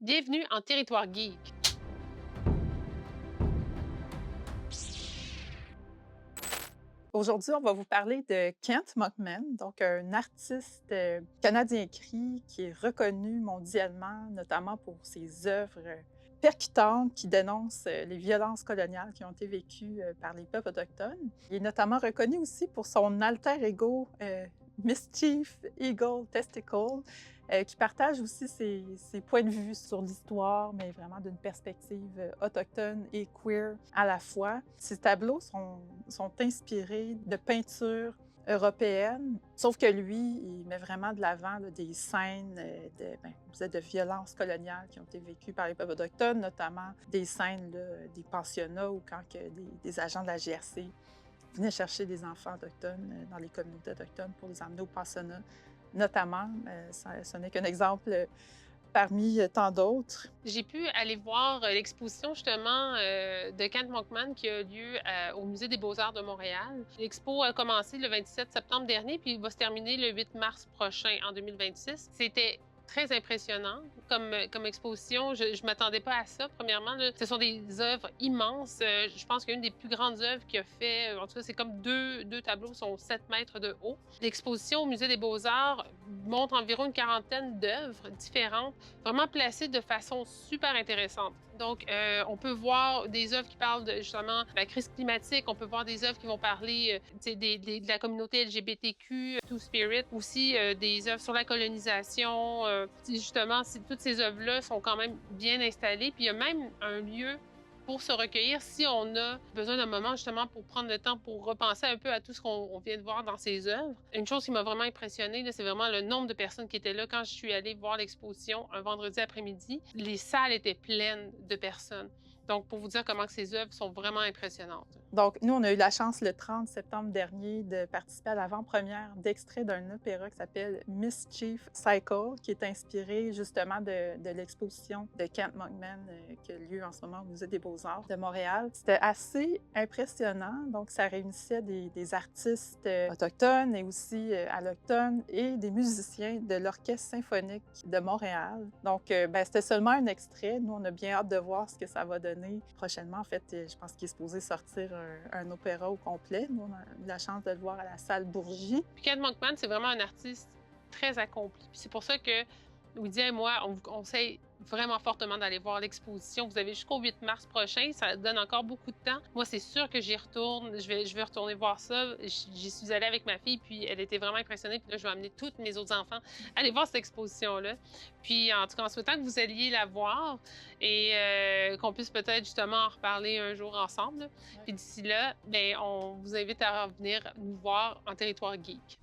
Bienvenue en Territoire Geek. Aujourd'hui, on va vous parler de Kent Monkman, donc un artiste canadien-cri qui est reconnu mondialement, notamment pour ses œuvres percutantes qui dénoncent les violences coloniales qui ont été vécues par les peuples autochtones. Il est notamment reconnu aussi pour son alter ego Mischief Eagle Testicle, qui partage aussi ses points de vue sur l'histoire, mais vraiment d'une perspective autochtone et queer à la fois. Ses tableaux sont inspirés de peintures européennes, sauf que lui, il met vraiment de l'avant là, des scènes de violences coloniales qui ont été vécues par les peuples autochtones, notamment des scènes là, des pensionnats ou quand que des agents de la GRC venaient chercher des enfants autochtones dans les communautés autochtones pour les emmener au pensionnat, notamment. Ce n'est qu'un exemple parmi tant d'autres. J'ai pu aller voir l'exposition justement de Kent Monkman qui a lieu au Musée des Beaux-Arts de Montréal. L'expo a commencé le 27 septembre dernier, puis il va se terminer le 8 mars prochain en 2026. C'était très impressionnant comme exposition. Je ne m'attendais pas à ça, premièrement. Là. Ce sont des œuvres immenses. Je pense qu'une des plus grandes œuvres qu'il a fait, en tout cas, c'est comme deux tableaux, sont 7 mètres de haut. L'exposition au Musée des Beaux-Arts montre environ une quarantaine d'œuvres différentes, vraiment placées de façon super intéressante. Donc, on peut voir des œuvres qui parlent justement de la crise climatique, on peut voir des œuvres qui vont parler de la communauté LGBTQ, Two Spirit, aussi des œuvres sur la colonisation. Justement, toutes ces œuvres-là sont quand même bien installées. Puis il y a même un lieu pour se recueillir si on a besoin d'un moment justement pour prendre le temps pour repenser un peu à tout ce qu'on vient de voir dans ces œuvres. Une chose qui m'a vraiment impressionnée, c'est vraiment le nombre de personnes qui étaient là quand je suis allée voir l'exposition un vendredi après-midi. Les salles étaient pleines de personnes. Donc, pour vous dire comment que ces œuvres sont vraiment impressionnantes. Donc, nous, on a eu la chance le 30 septembre dernier de participer à l'avant-première d'extrait d'un opéra qui s'appelle Mischief Cycle, qui est inspiré justement de l'exposition de Kent Monkman qui a lieu en ce moment au Musée des Beaux-Arts de Montréal. C'était assez impressionnant. Donc, ça réunissait des artistes autochtones et aussi allochtones et des musiciens de l'Orchestre symphonique de Montréal. Donc, c'était seulement un extrait. Nous, on a bien hâte de voir ce que ça va donner prochainement. En fait, je pense qu'il est supposé sortir un opéra au complet. Nous, on a eu la chance de le voir à la salle Bourgie. Puis Kent Monkman, c'est vraiment un artiste très accompli. Puis c'est pour ça que Louisa et moi, on vous conseille vraiment fortement d'aller voir l'exposition. Vous avez jusqu'au 8 mars prochain. Ça donne encore beaucoup de temps. Moi, c'est sûr que j'y retourne. Je vais retourner voir ça. J'y suis allée avec ma fille, puis elle était vraiment impressionnée. Puis là, je vais amener tous mes autres enfants aller voir cette exposition-là. Puis, en tout cas, en souhaitant que vous alliez la voir et qu'on puisse peut-être justement en reparler un jour ensemble. Puis d'ici là, bien, on vous invite à revenir nous voir en Territoire Geek.